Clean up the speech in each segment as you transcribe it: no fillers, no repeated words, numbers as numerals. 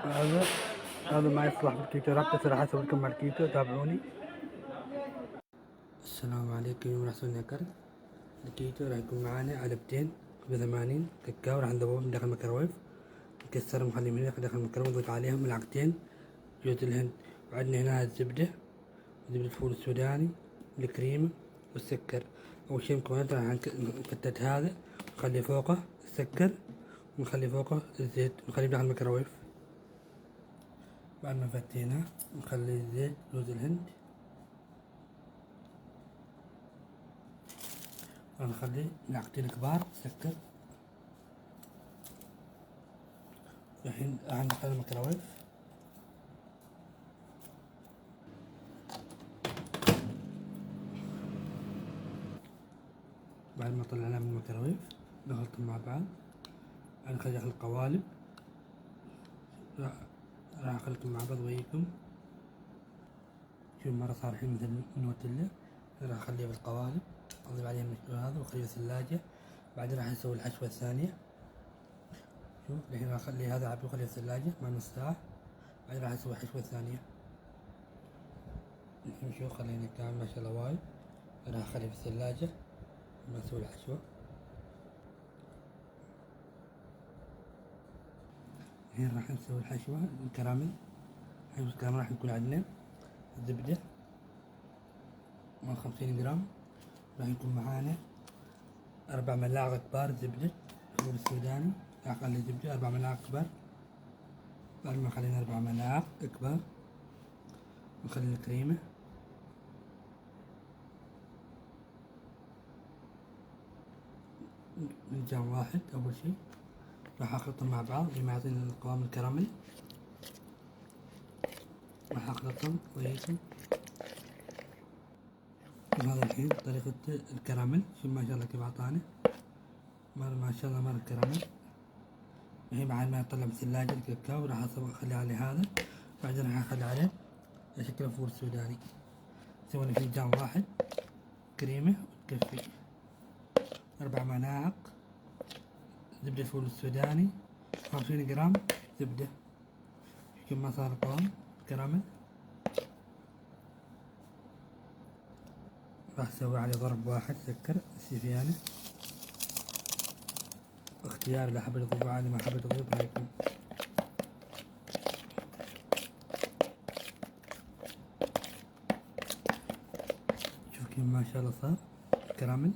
هذا هذا ما يصلح بالكيتو، رابطة راح اسوي لكم مع الكيتو، تابعوني. السلام عليكم ورحمة الله وبركاته. الكيتو راح يكون معانا علبتين ب80 كاكاو، راح نذوبهم داخل الميكروويف، نكسرهم نخليهم هنا داخل الميكروويف، نضيف عليهم ملعقتين جوز الهند، وعندنا هنا الزبدة، زبدة الفول السوداني، الكريمة والسكر. أول شي مكونات راح نفتت هذا، نخلي فوقه السكر، ونخلي فوقه الزيت، ونخليه داخل الميكروويف. بعد ما فتيناه نخلي الزيت جوز الهند، ونخلي ملعقتين كبار سكر. الحين راح ندخل الميكروويف. بعد ما طلعناه من الميكروويف نخلطهم مع بعض، راح نخلي داخل القوالب، راح اخلطهم مع بعض وياكم. شوف مرة صار الحين مثل النوتيلا. راح اخليه في القوالب، اضيف عليه المشروب هذا واخليه في الثلاجة. بعدين راح اسوي الحشوة الثانية. شوف الحين راح اخلي هذا عبي واخليه في الثلاجة مع نص ساعة. بعدين راح اسوي الحشوة الثانية. الحين شوف خلينا كامل ما شاء الله وايد. راح اخليه في الثلاجة ما اسوي الحشوة. الحين راح نسوي الحشوة الكراميل. حشوة الكراميل راح يكون عندنا الزبدة من 50 جرام، راح يكون معانا 4 ملاعق كبار زبدة فول السوداني، راح اخلي زبدة 4 ملاعق كبار. بعد ما خلينا 4 ملاعق كبار نخلي الكريمة، فنجان واحد. أول شي راح أخلطهم مع بعض لما يعطينا القوام الكراميل. راح أخلطهم وياكم. وهذا الحين طريقة الكراميل، شوف ما شاء الله كيف أعطاني، ما شاء الله الكراميل. الحين بعد ما يطلع من الثلاجة الكاكاو راح أخلي عليه هذا، بعدين راح أخلي عليه شكل فول سوداني. نسوي لي فنجان واحد كريمة وتكفي. 4 ملاعق زبدة الفول السوداني، 50 جرام زبدة. شوف ما صار القوام كراميل. راح اسوي عليه ضرب واحد سكر سيفيانة، اختيار اذا حبيت تضيف عادي، ما حبيت تضيف رايكم. شوف كيف ما شاء الله صار كراميل،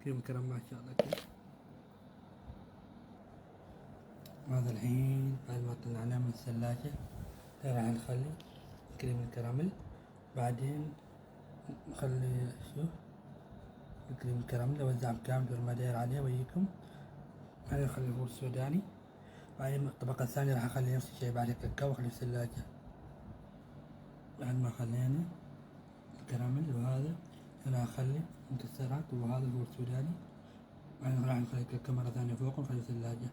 كيف كرم ما شاء الله كيف. هذا الحين بعد ما طلعناه من الثلاجة راح نخلي كريم الكراميل. بعدين نخلي شوف الكريم الكراميل اوزعه كامل بدون ما ادير عليه وياكم. بعدين نخلي الفول السوداني. بعدين الطبقة الثانية راح اخلي نفس الشي بعد الكاكاو واخليه في الثلاجة. بعد ما خلينا الكراميل وهذا راح اخلي مكسرات وهذا الفول السوداني. بعدين راح نخلي الكاكاو مرة ثانية فوق ونخليه في الثلاجة.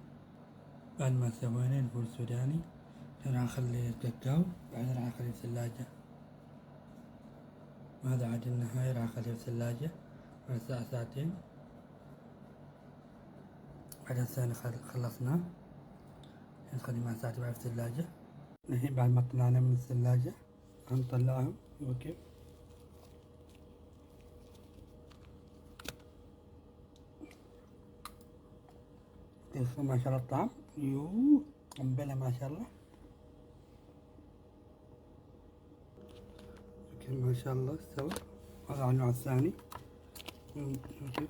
بعد ما سوينا الفول السوداني راح اخلي الكاكاو، بعدين راح اخليه في الثلاجة. وهذا عاد النهاية راح اخليه في الثلاجة بعد ساعة ساعتين. بعدين الثاني خلصناه، نخليه مع ساعتين بعد في الثلاجة. الحين بعد ما طلعنا من الثلاجة هنطلعهم. اوكي كيف ما شاء الله الطعم، يوه قنبلة ما شاء الله. اوكي ما شاء الله استوى. هذا على النوع الثاني. شوف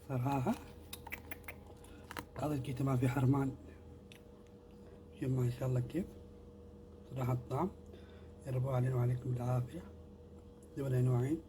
صراحة هذا الكيتو ما في حرمان. شوف ما شاء الله كيف صراحة الطعم. جربوا علينا وعليكم بالعافية. دول نوعين.